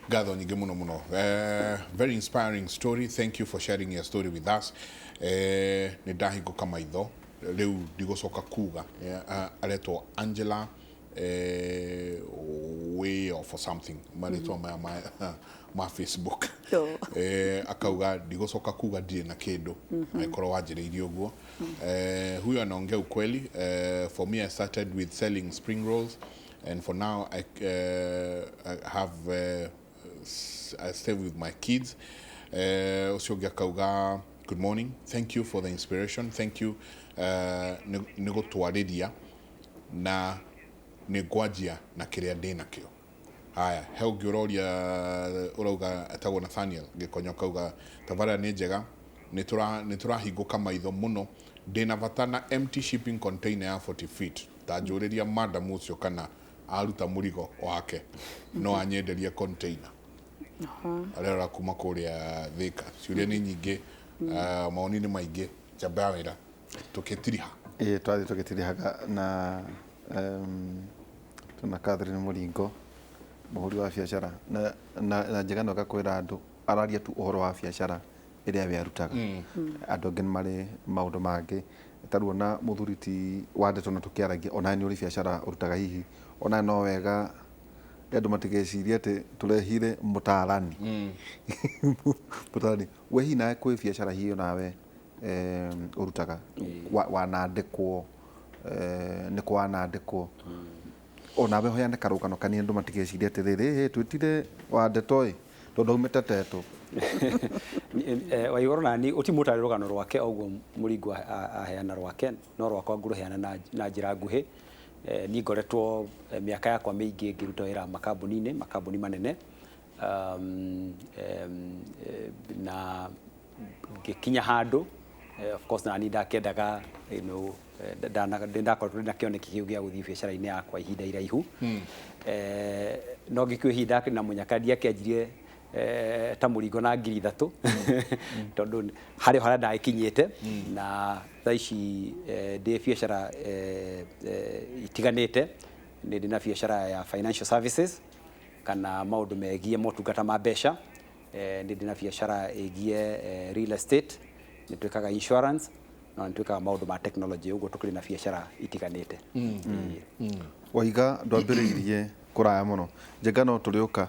Gatho nyingi muno muno. Very inspiring story. Thank you for sharing your story with us. Ni ndahingo kama itho. Riu ndigocoka kuga. Aretwo Angela way or for something. Maritwa my Facebook. Akauga ndigocoka kuga ndire na kindu. Aikorwo wanjiriirie uguo. Huyo anaongea ukweli. For me I started with selling spring rolls. And for now, I stay with my kids. Good morning. Thank you for the inspiration. Thank you. Nigo tuaredia na negwajia na kiria ndina kio. Haya, heo giororia urauga atago Nathaniel gikonyo kauga tavara ni njega niturahingo kama itho muno ndina vatana empty shipping container ya 40 feet. Tajuriria madam ucio kana aruta murigo wake no anyenderia container arera kuma kuria Thika ciuria ni nyingi maoni ni maingi jabawira tukitiriha twathi tukitirihaga na tuna Catherine Muringo muhuri wa biacara na njegano gakwira andu araria tu uhoro wa biacara iria we arutaga andu ngeni mari maundu mangi taruona muthuriti wandetwo na tukiaragia ona ni uri biacara urutaga hihi ona no wega andu matigeciria ati turehire mutarani mutarani we hina kwi biacara hiyo nawe urutaga wanandikwo ni kwanandikwo ona we hoya nekarukano kani andu matigeciria ati riri twitire wandetoi tondu umete teto waigoro nani utimutari rugano rwake oguo Muringo aheana rwake no rwakwa nguruheana na njira nguhi ni ngoretwo miaka yakwa mingi ngiruta wira makambuni manene na gikinya handu of course na ni ndakendaga ndakorwo na kioneki kiu gia guthii biacara-ini yakwa ihinda iraihu no gikio ihinda na munyakadia kianjirie ta Muringo na 3,000 tondu hari hara ndaikinyite na thaici ndi biacara itiganite ndi na biacara ya financial services kana maundu megie motungata ma mbeca ndi na biacara igie real estate nitwikaga insurance na nitwikaga maundu ma technology uguo tukiri na biacara itiganite waiga ndwambiriirie kuraya muno njegano turiuka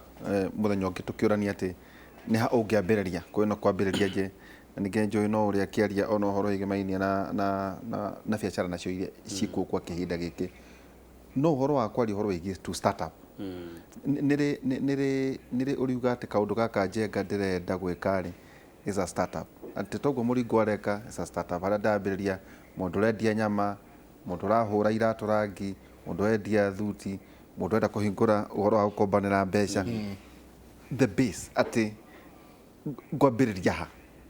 muthenya ungi tukiurania ati ni ha ungiambiriria kwino kwambiriria je ninge njoi no uria kiaria ona horo igimainia na biacara nacio iria cikuo kwa kihinda giki no horo wakwa ri horo igi to startup nire uriuga ati kaundu gaka njenga ndirenda gwika ri is a startup ati toguo Muringo areka is a startup ara ndambiriria mundu rendia nyama mundu rahura iratu rangi mundu endia thuti mundu enda kuhingura uhoro wa gukombanira mbeca the base ati ngwambiriria ha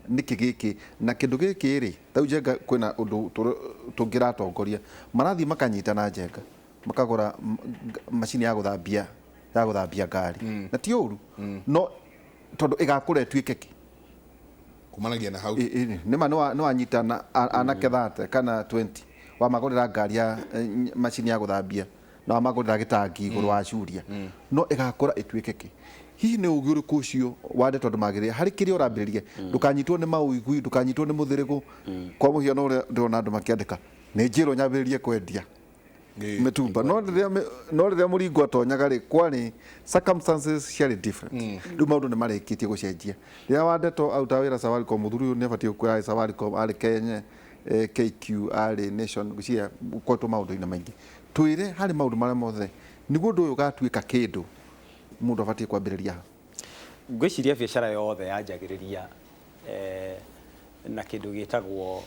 niki giki na kindu giki ri tau njenga kwina undu tungiratongoria marathi makanyita na njenga makagura machine ya guthambia ngari na ti uru no tondu igakura tuike ki kumanagia na hau nima no anyita na anake 30 kana 20 wa magurira ngari ya machine ya guthambia na magurira gitangi iguru wa curia no igakora ituike ki hihi ni ugiuru kucio wande tondu magiria hari kiri urambiririe ndukanyitwo ni mauigui ndukanyitwo ni muthirigu kwa muhiano uri ndona andu makiandika ni njiro nyambiririe kwendia metumba no riria Muringo atonyaga ri kwani circumstances share different ndu maundu ni marekitie gucenjia riria wandeto auta wira Safaricom muthuri uyu ni abatie kuya Safaricom ari Kenya KQ ari Nation gucia kwetu maundu ina maingi twire hari maundu maria mothe niguo ndu uyu gatuika kindu mundu abatie kwambiriria ngwiciria biacara yothe yanjagiriria na kindu gitagwo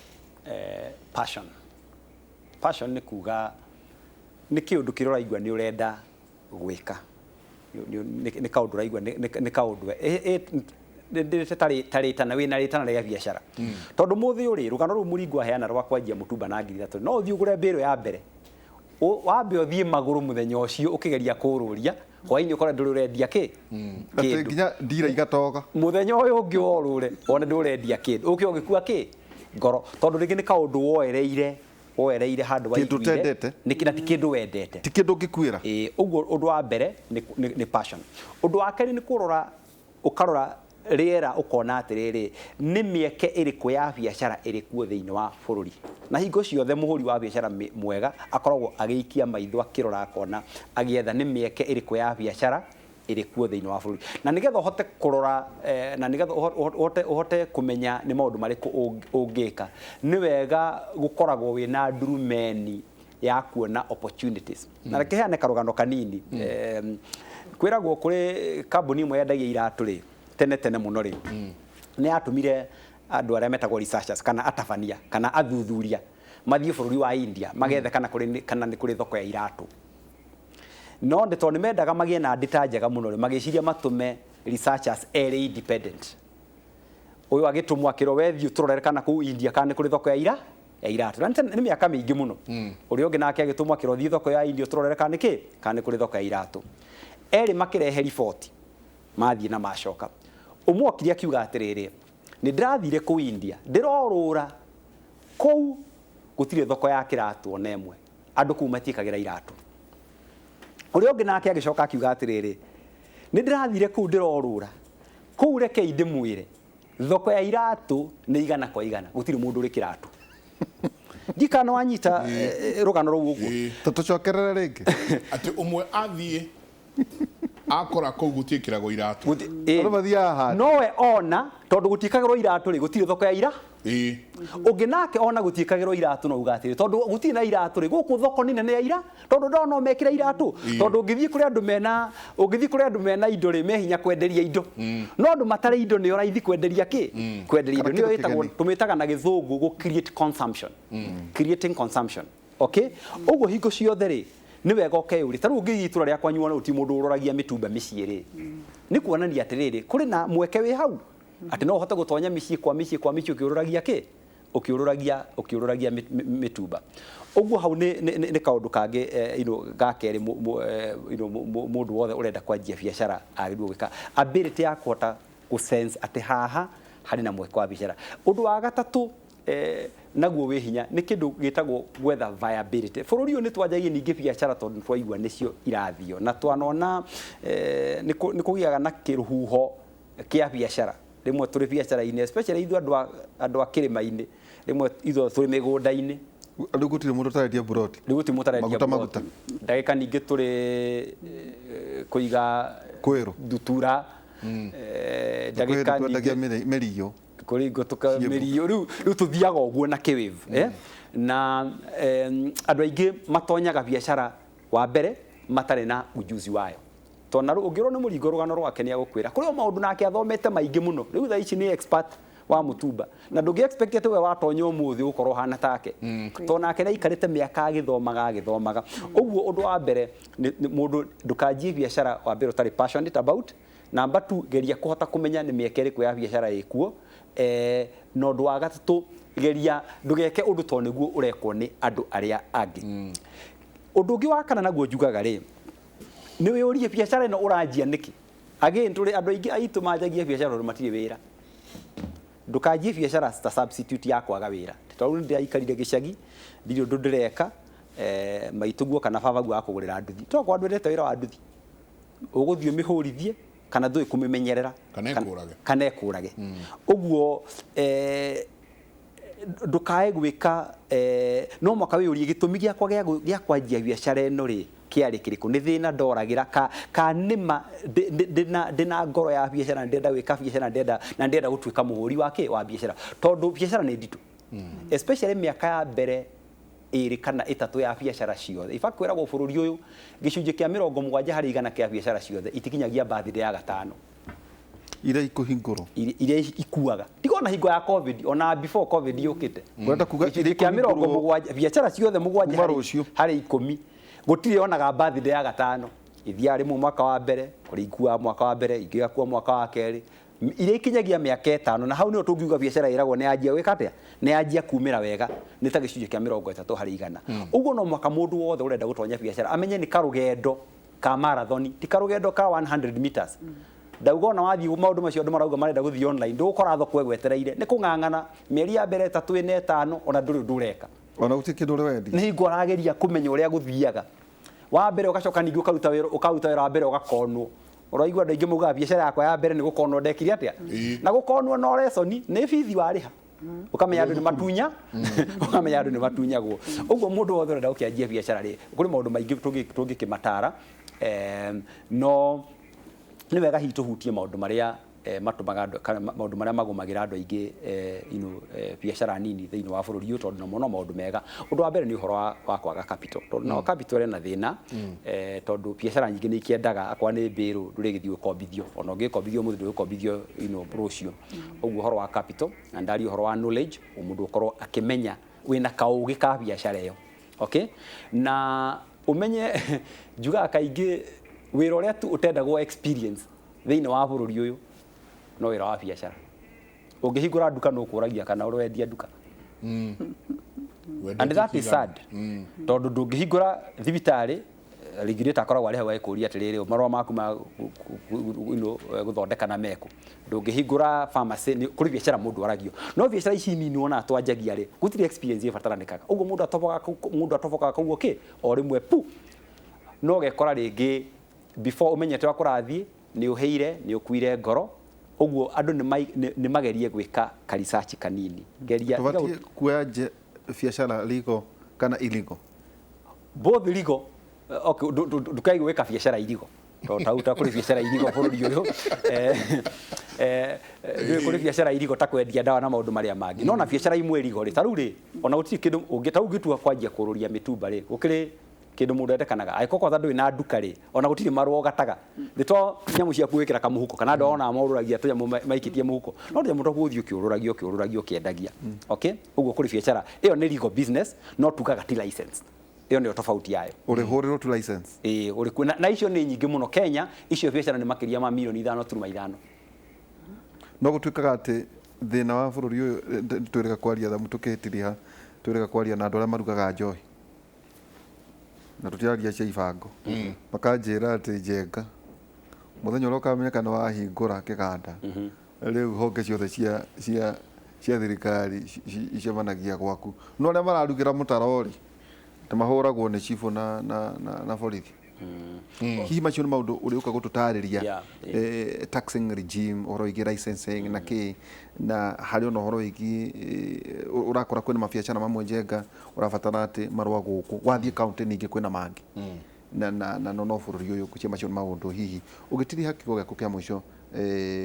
passion ni kuga ni kiundu kiroraigua ni urenda gwika ni kaundu raigua ni kaundu taritana wina ritana ria biacara tondu muthi uri rugano ru Muringo aheana rwa kwanjia mutumba na 3,000 no uthi ugure mbiro ya mbere wambe uthie maguru muthenya ucio ukigeria kururia hwaini ukora nduri urendia ki nginya ndira igatoga muthenya uyu ungi worure ona ndurendia kindu uki ugikua ki ngoro tondu ringi ni kaundu woereire woereire handu wa utendete ni kina ti kindu wendete ti kindu ngikuira uguo undu wa mbere ni passion. Undu wa keri ni kurora ukarora riera ukona atiriri ni mieke iriku ya biacara irikuo thiini wa bururi na hingo ciothe muhuri wa biacara mwega akoragwo agiikia maitho akirora akona agietha ni mieke iriku ya biacara irikuo thiini wa bururi na nigetha uhote kurora na nigetha uhote kumenya ni maundu mariku ungika ni wega gukoragwo wina ndurumeni ya kuona opportunities na rekeheane karugano kanini kwiragwo kuri kambuni imwe yendagia iratu ri tene muno ri ni atumire andu aria metagwo researchers kana atabania kana athuthuria mathie bururi wa India magethe kana ni kuri thoko ya iratu no ndeto ni mendaga magie na ndita njega muno ri magiciria matume researchers eri independent uyu agitumwa akiro wethi uturorere kana ku India kana kuri thoko ya iratu na ni miaka mingi muno uri ungi nake agitumwa akiro thie thoko ya India uturorere kana kuri thoko ya iratu eri makirehe report mathie na macoka umwe okiria kiuga atiriri ni ndirathire ku India ndirorura kou gutire thoko ya kiratu onemwe andu ku matikagira iratu uri ungi nake agicoka kiuga atiriri ni ndirathire ku ndirorura kou reke indimwire thoko ya iratu ni igana kwa igana gutire mundu uri kiratu ndikana wanyita rugano ru uguo tutucokerere ringi ati umwe athie akora ko gutikiragwo iratu nowe ona tondu gutikagirwo iratu ri gutire thoko ya ungi nake ona gutikagirwo iratu no ugatire tondu gutire na iratu ri guku thoko ni nene ya ira tondu ndona mekira iratu tondu ungithie kuri andu mena indo ri mehinya kwenderia indo no andu matare indo ni oraithi kwenderia kwenderia indo ni itagwo tumitaga na githungu go create consumption creating consumption okay uguo hingo ciothe ri ni wega ukeyuri taru ungiitura ria kwanyua na uti mundu uroragia mitumba micii ri ni kuonania atiriri kuri na mweke wi hau ati no uhote gutonya micii kwa micii ukiururagia mitumba uguo hau ni kaundu kangi gakeri mundu wothe urenda kwanjia biacara agirwo gwika ability ya kuhota ku sense ati haha hari na mweke wa biacara. Undu wa gatatu naguo we hinya ni kindu gitagwo gwetha viability bururi ni twanjagie ningi biacara tondu twaigua nicio irathio na twanona ni kugiaga na kiruhuho kia biacara rimwe turi biacara-ini especially ithu andu a kirima-ini rimwe ithu turi migunda-ini andu gutire mundu tarendia buroti gutire mundu tarendia buroti ndagika ningi turi kuiga kwiru ndutura ndagika ningi meriyo kuri gotoka meriyo riu tuthiaga uguo na kiwave na andu aingi matonyaga biacara wa mbere matare na ujuzi wayo tona ungirwo ni muringo rugano rwake ni agukwira kuri maundu nake athomete maingi muno riu tha ici ni expert wa mutumba na ndungi expect ati we watonya umuthi ukorwo hana take tona ake naikarite miaka agithomaga uguo undu wa mbere mundu ndukanjie biacara wa mbere utari passionate about number 2 geria kuhota kumenya ni mieke iriku ya biacara ikuo no undu wa gatatu geria ndugeke undu to niguo urekwo ni andu aria angi undu ungi wa kana naguo njugaga ri ni we urie biacara ino uranjia niki again tuli andu aingi aitu manjagia biacara uri matire wira ndukanjie biacara sta substitute ya kwaga wira tondu ndiaikarire gicagi ndirio ndu ndireka maituguo kana babaguo akugurira nduthi to kwa ndwendete wira wa nduthi uguthio mihurithie kana ndui kumimenyerera kana ekurage uguo ndukae gwika no mwaka wi uri gitumi gya kwanjia biacara ino ri kiari kiriku ni thina ndoragira ka nima ndina ngoro ya biacara ndenda gwika biacara ndenda gutwika muhuri wake wa biacara tondu biacara ni nditu especially miaka ya mbere iri kana itatu ya biacara ciothe ifa kwiragwo bururi uyu gicunje kia 70 hari igana kia biacara ciothe itikinyagia birthday ya gatano ire ikuhinguro ire ikuaga tigona hingo ya covid ona before covid yukite urenda kuga ire kia 70 biacara ciothe mugwanja hari 10 gutire onaga birthday ya gatano ithia rimwe mwaka wa mbere kurikua mwaka wa mbere igakua mwaka wa keri ire ikinyagia miaka 5 na hau ni tungiuga biacara iragwo ni ajia wika atia ni ajia kumira wega ni ta gicunje kia 30 hari igana uguo no mwaka mundu wothe urenda gutonya biacara amenye ni karugendo ka marathon ti karugendo ka 100 meters ndaugona wathi maundu macio andu marauga marenda guthi online ndukora thoko egwetereire ni kungangana mieri ya mbere 3 na 5 ona nduri ndureka ona utikindu wendi nĩ hingo arageria kũmenya ũrĩa gũthiaga wa mbere ũgacoka ningĩ ũkaruta wĩra wa mbere ũgakonwo ũraigua andũ aingĩ maugaga biacara yakwa ya mbere nĩ gũkonwo ndekire atĩa na gũkonwo no lesoni nĩ bithi warĩha ukamenya andũ nĩ matunya ukamenya andũ nĩ matunyagwo ũguo mũndũ wothe ũrenda gũkĩanjia biacara rĩ kũrĩ maũndũ maingĩ tũngĩkĩmatara no nĩ wega hihi tũhutie maũndũ marĩa matumaga andũ kana maũndũ marĩa magũmagĩra andũ aingĩ biacara nini thĩinĩ wa bũrũri ũyũ tondũ no maũndũ mega ũndũ wa mbere nĩ ũhoro wa kwaga capital tondũ no capital ĩna thĩna tondũ biacara nyingĩ nĩ ikĩendaga akwa nĩ mbĩrũ ndũrĩgĩthiĩ ũkombithio ona ũngĩkombithio mũthĩ ndũgũkombithio rũciũ ũguo ũhoro wa capital na ndari ũhoro wa knowledge mũndũ ũkorwo akĩmenya wĩna kaũgĩ ka biacara ĩyo okay na ũmenye njugaga kaingĩ wĩra ũrĩa tu ũtendagwo experience thĩinĩ wa bũrũri ũyũ no wĩra wa biacara ũngĩhingũra nduka no kũragia kana ũrwendia nduka and that is sad tondũ ndũngĩhingũra thibitarĩ regulator akoragwo arĩ hau agĩkũria atĩrĩrĩ marũa maku ma gũthondeka na meko ndũngĩhingũra pharmacy kũrĩ biacara mũndũ aragio no biacara ici nini wona twanjagia rĩ gũtirĩ experience ĩbataranĩkaga ũguo mũndũ atobokaga kũguo kĩ o rĩmwe pu no gekora rĩngĩ before ũmenyete wa kũrathiĩ nĩ ũheire nĩ ũkuire ngoro ũguo andũ nĩ magerie gwĩka ka research kanini geria tũbatie kuoya biacara legal kana illegal both legal okay ndukai gwĩka biacara illegal tauta kũrĩ biacara illegal bũrũri ũyũ kũrĩ biacara illegal ta kwendia ndawa na maũndũ marĩa mangĩ no na biacara imwe illegal rĩ tarũ rĩ ona gũtirĩ kĩndũ ũngĩtua kwanjia kũrũria mĩtumba rĩ gũkĩrĩ kĩndũ mũndũ endekanaga aĩkoko tha ndũrĩ na nduka rĩ ona gũtirĩ marũa ũgataga nĩ to nyamũ ciaku wĩkĩra kamũhuko kana andũ ona morũragia tũnyamũ maikĩtie mũhuko no nyamũ to gũthiĩ ũkĩũrũragia ũkĩendagia okay ũguo kũrĩ biacara ĩyo nĩ legal business no tugaga ti license ĩyo nĩyo tofauti yayo ũrĩ hũrĩrwo tu license ũrĩ kwĩna na icio nĩ nyingĩ mũno Kenya icio biacara nĩ makĩria ma milioni 5.5 no gũtuĩkaga atĩ thĩna wa bũrũri ũyũ twĩrĩga kwaria thamu tũkĩhĩtithia twĩrĩga kwaria na andũ arĩa marugaga njohi na tũtiraria cia ibango makanjĩra atĩ njenga mũthenya ũrĩa ũkamenyeka nĩ wahingũra kĩganda rĩu honge ciothe cia thirikari icemanagia gwaku no arĩa mararugĩra mũtaro rĩ mahũragwo nĩ cibũ na borithi hihi macio nĩ maũndũ ũrĩũka gũtũtarĩria taxing regime ũhoro wĩgiĩ licensing na kĩ na harĩ ona ũhoro wĩgiĩ ũrakora kwĩna mabiacara mamwe njenga ũrabatara atĩ marũa gũkũ wathiĩ kaũntĩ ningĩ kwĩna mangĩ na no bũrũri ũyũ kucia macio nĩ maũndũ hihi ũgĩtiria kiugo gĩaku kĩa mũico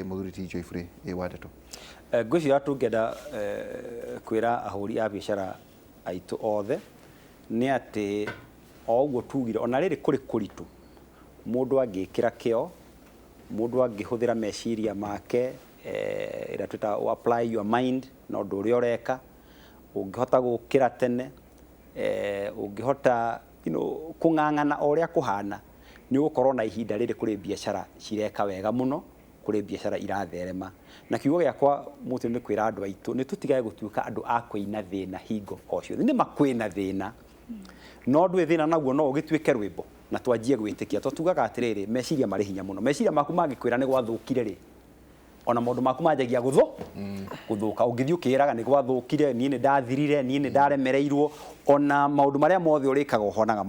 mũthuri ti Joyfrey Wandeto ngwĩciria tũngĩenda kwĩra ahũri a biacara aitũ othe nĩ atĩ o ũguo tugire ona rĩrĩ kũrĩ kũritũ mũndũ angĩkĩra kĩo mũndũ angĩhũthĩra meciria make ĩrĩa twĩtaga apply your mind na ũndũ ũrĩa ũreka ũngĩhota gũkĩra tene ũngĩhota kũng'ang'ana o ũrĩa kũhana nĩ ũgũkorwo na ihinda rĩrĩ kũrĩ biacara cireka wega mũno kũrĩ biacara iratherema na kiugo gĩakwa mũtũ nĩ kwĩra andũ aitũ nĩ tũtigae gũtuĩka andũ a kũina thĩna hingo o ciothe nĩ makwĩna thĩna no ndũĩ thĩna naguo no ũgĩtuĩke rwĩmbo na twanjie gwĩtĩkia tugaga atĩrĩrĩ meciria marĩ hinya mũno meciria maku mangĩkwĩra nĩ gwathũkire rĩ ona maũndũ maku manjagia gũthũka ũngĩthiĩ ũkĩraga nĩ gwathũkire niĩ nĩ ndathirire niĩ nĩ ndaremereirwo ona maũndũ marĩa mothe ũrĩkaga ũhonaga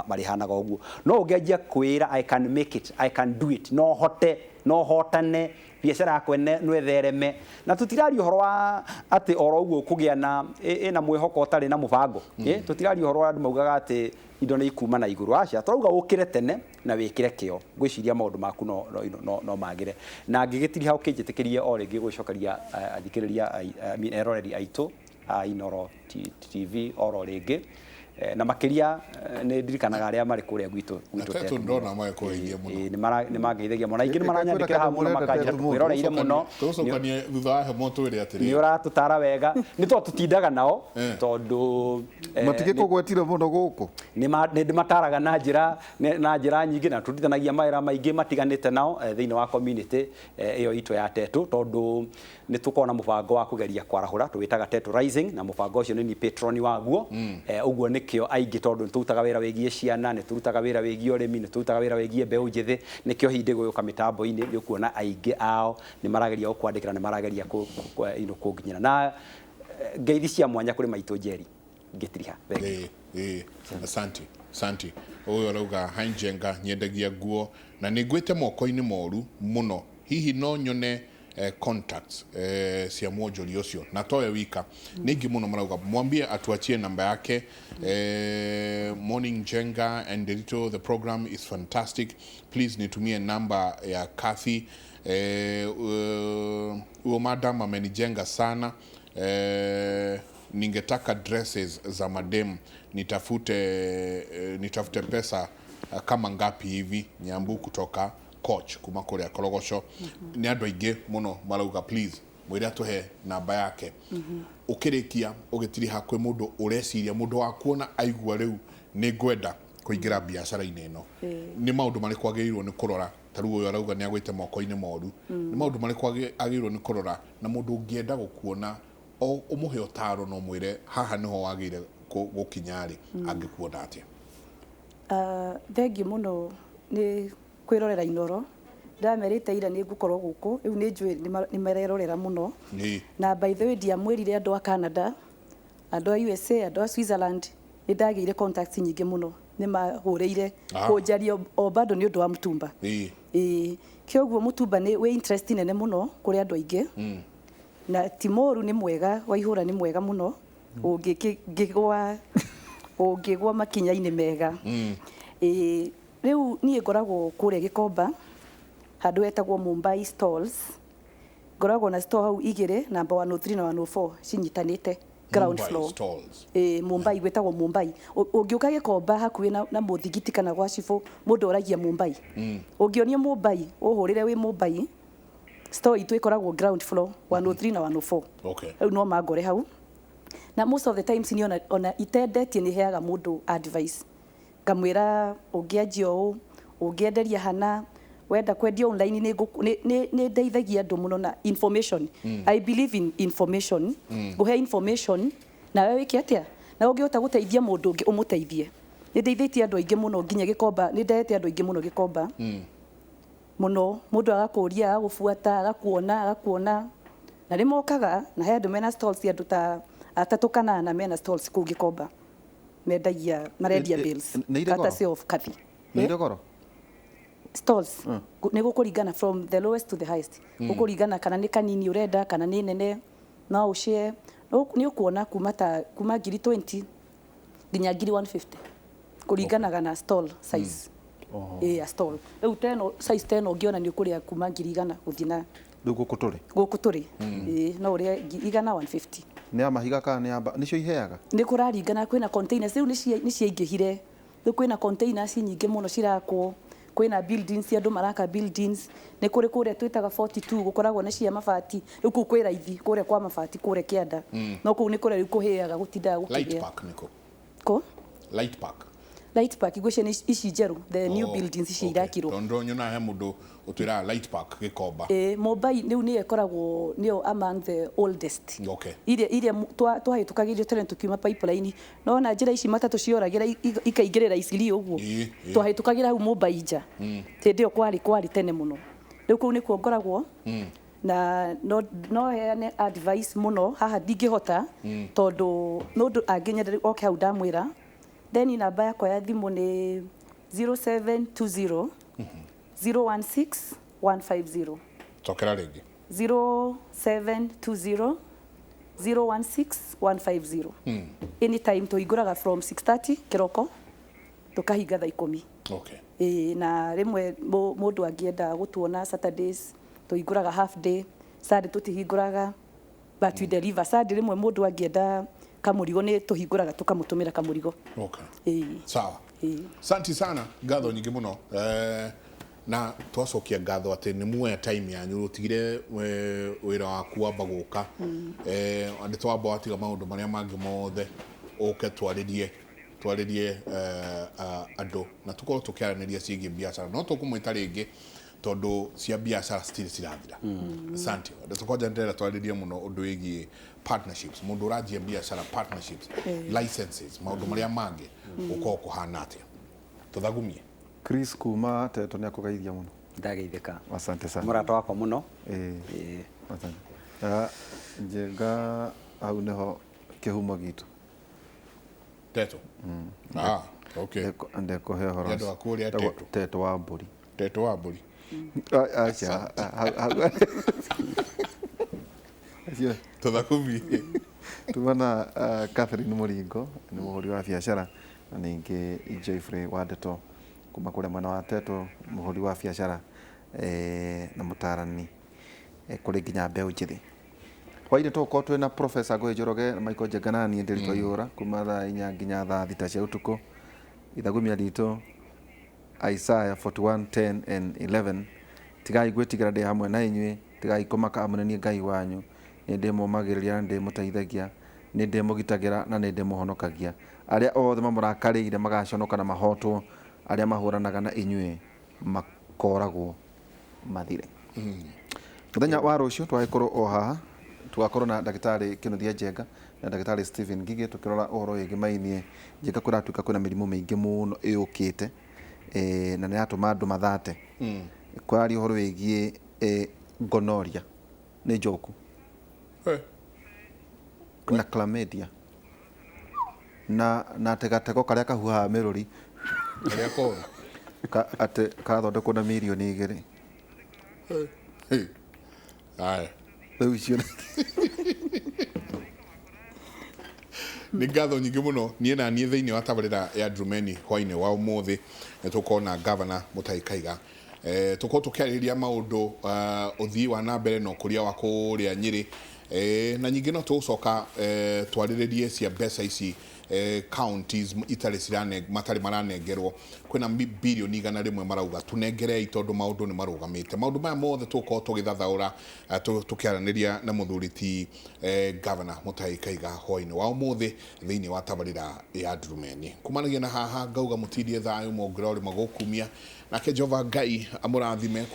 marĩhanaga ũguo no ũngĩanjia kwĩra I can make it I can do it no hotane biacara yakwa no ethereme na tutiraria ũhoro wa atĩ oro ũguo kũgĩa na ĩna mwĩhoko ũtarĩ na mũbango tutiraria ũhoro wa andũ maugaga atĩ indo nĩ ikuma na igũrũ aca turauga ũkĩre tene na wĩkĩre kĩo ngwĩciria maũndũ maku no magĩre na ngĩgĩtiri hau kĩnjĩtĩkĩrie o rĩngĩ gwĩcokeria athikĩrĩria eroreri aitũ a Inooro TV oro rĩngĩ na makiria nĩ ndirikanaga arĩa marĩ kũrĩa gwitũ tetu ndona maĩkũrĩithia mũno nĩ mangeithagia mũno aingĩ nĩ maranyandĩkĩra hamwe mũno makanjĩra twĩroreire mũno tũcokanie thutha wa hemo twĩre atĩrĩ nĩ ũratũtara wega nĩ tondũ tũtindaga nao tondũ matigĩ kũgwetire mũno gũkũ nĩ ndĩmataraga na njĩra nyingĩ na tũrutithanagia mawĩra maingĩ matiganĩte nao thĩinĩ wa community ĩyo itũ ya Tetu tondũ nĩ tũkorwo na mũbango wa kũgeria kwarahũra twĩtaga Tetu Rising na mũbango ũcio nĩ ni patron waguo ũguo nĩkĩo aingĩ tondũ nĩ tũrutaga wĩra wĩgiĩ ciana nĩ tũrutaga wĩra wĩgiĩ ũrĩmi nĩ tũrutaga wĩra wĩgiĩ mbeũ njĩthĩ nĩkĩo hĩndĩ gũka mĩtambo-inĩ nĩ kuona aingĩ ao nĩ marageria kwandĩkĩra nĩ marageria kũnginyĩra na ngeithi cia mwanya kũrĩ maitũ Njeri ngĩtiriha. Asante uyu arauga Hanjenga nyendagia nguo na nĩngwĩte moko-inĩ moru mũno, hihi no nyone contacts cia mwonjoria ucio na towe wika ningi muno marauga mwambie atuachie namba yake. Morning Jenga and Ndereti, the program is fantastic, please nitumie namba ya Kathy. Huyo madam amenijenga sana. Ningetaka dresses za madem, nitafute pesa kama ngapi hivi. Nyambu kutoka coach kuma kuria Korogosho. Ni andu aingi muno marauga please mwire atuhe namba yake. Ukirikia ugitiriha kwi mundu ureciria mundu wa kuona aigua riu ni ngwenda kuingira biacara-ini ino, ni maundu mari kwagĩrĩirwo ni kurora. Taru uyu arauga ni agwite moko-ini moru, ni maundu mari kwagĩrĩirwo ni kurora, na mundu ungienda gukuona o umuhe utaro no mwire haha niho wagire gukinyari angikuona atia. Thengi muno ni kwirorera inoro, ndamerite ira ni ngukorwo guku riu ni njui ni marerorera muno. Na by the way ndiamwirire andu a Canada, andu a USA, andu a Switzerland ni ndagire contacts nyingi muno, ni mahureire kunjaria o bado ni undu wa mutumba. Kioguo mutumba ni we interest nene muno kuri andu aingi. Na Timoru ni mwega, Waihura ni mwega muno, ungigwa makinya-ini mega. Riu nie ngoragwo kuria Gikomba handu hetagwo Mumbai Stalls, ngoragwo na store hau igire, number 103 na 104 cinyitanite ground floor. Mumbai gwetagwo Mumbai. Ungiuka Gikomba hakuhi na muthigiti kana gwa cibu mundu oragia Mumbai. Ungionio Mumbai uhurire wi Mumbai, store itu ikoragwo ground floor 103 na 104. Riu no mangore hau. Na most of the times ni ona itendetie ni heaga mundu advice. Ngamwira ungianjia uu, ungienderia hana, wenda kwendia online ni ndeithagia andu muno na information. I believe in information. Guhe information na wewe wiki atia, na ungihota guteithia mundu ungi umuteithie. Ni ndeithĩtie andu aingi muno nginya Gikomba, ni ndehete andu aingi muno Gikomba muno, mundu agakuria agufuata agakuona na rimokaga na he andu mena stalls andu ta atatu kana na mena stalls ku Gikomba mendagia marendia bills kata sale of coffee. Ni goro stalls ni gukuringana from the lowest to the highest. Gukuringana kana ni kanini urenda kana ni nene, no ushare ni ukuona kuma 20 nginya 150 kuringanaga na stall size. A stall riu teno size teno ungiona ni ukuria kuma 100 guthina guku turi no uria 150 ni amahiga kana ni amba nicio iheaga ni kuraringana. Kwina containers riu ni ciaingihire, riu kwina containers nyingi muno cirakwo, kwina buildings andu maraka buildings, ni kuri kuria twitaga 42 gukoragwo na cia mabati, riu ku kwira ithi kuria kwa mabati kuria Kianda, no ku ni kuria riu kuheaga gutinda gukiria Light Park niko Light Park igwicene ici njeru, the new buildings ici irakirwo. Tondo nyona he mundu utwira Light Park Gikomba. Mumbai niu ni ekoragwo nio among the oldest. Iria twahitukagirio tene tukiuma pipeline, no na njira ici matatu cioragira ikaingirira iciri uguo twahitukagira hau Mumbai nja. Tindio kwari tene muno. Riu ku ni kuo ngoragwo na no heane advice muno haha ndingihota tondu mundu anginyendera oke hau ndamwira. Then namba yakwa ya thimu ni 0720 016 150. Tokera ringi 0720 016 150. Anytime tuhinguraga from 6:30 kiroko tukahinga thaa 10. Na rimwe mundu angienda gutuona Saturdays tuhinguraga half day, Sunday tutihinguraga but we deliver. Sunday rimwe mundu angienda kamurigo ni tuhinguraga tukamutumira kamurigo. Sawa. Asante sana ngatho nyingi muno na twacokia ngatho ati ni muoya time yanyu rutigire wira waku wamba guka andi twamba watiga maundu maria mangi mothe uke twaririe andu na tukorwo tukiaraniria ciĩgiĩ biacara, no tukumwita ringi tondu cia biacara still cirathira. Asante. Tukoja ndera twaririe muno undu wigie partnerships, mundu urajia biacara, partnerships, licenses, maundu maria mangi uko kuhana atia. Tuthagumie Chris kuma teto ni akugeithia muno. Ndageithika. Asante sana. Murata wako muno. Asante. Njenga au neho kihumo gitu. Teto. Okay. Ndeko he horo. Yado akuria teto. Teto wa mburi. Teto wa mburi. Acha. Tũthakumi. Tumana Catherine Muringo ni muhuri wa biacara na ningi Joyfrey wa Ndeto kuma kule mwana wa Teto muhuri wa biacara na mutarani kuri nginya mbeu njithi. Hwaine tuko twina Professor Ngoe Njoroge na Michael Njengana ni Ndereti Oyura kuma thaa 4 nginya thaa 6 cia utuku. Ithagumia rito Isaiah 41:10 and 11. Tigai gwitigira ndi hamwe na inyui, tigai kumaka amunenie Ngai wanyu. Ninde mumagiriria ndi muteithagia, ninde mugitagira na ninde muhonokagia. Aria othe mamurakarire magaconoka na mahotwo, aria mahuranaga na inyui makoragwo mathire. Muthenya wa rucio twagikorwo o haha tugakorwo na ndagitari Kinuthia Njenga na ndagitari Stephen Ngige tukirora uhoro wigi mainie Njenga kuratuika kwina mirimu mingi muno iyukite na niratuma andu mathate kwari uhoro wigie gonorrhea ni njoku na chlamydia na tegatego karia kahuha miruri Karia ko. ate kathondekwo na milioni 2. Aya. Riu icio nĩ ngatho nyingĩ mũno niĩ na niĩ thĩinĩ wa tabarĩra ya Ndurumeni hwainĩ wa ũmũthĩ nĩtũkorwo na gavana Mutahi Kahiga tũkorwo tũkĩarĩrĩria maũndũ ũthii wa na mbere na ũkũria wa kũrĩa Nyĩrĩ na nyingĩ no tũgũcoka twarĩrĩrie cia mbeca ici counties matarĩ maranengerwo kwĩna bilioni 100 marauga tunengerei tondũ maũndũ nĩ marũgamĩte. Maũndũ maya mothe tũkorwo tũgĩthathaũra tũkĩaranĩria na mũthuri ti gavana Mutahi Kahiga hwainĩ wa ũmũthĩ thĩinĩ wa tabarĩra ya Ndurumeni. Kumanagia na haha ngauga mũtindie thayũ mongerori magũkumia nake Jehova Ngai amũrathime.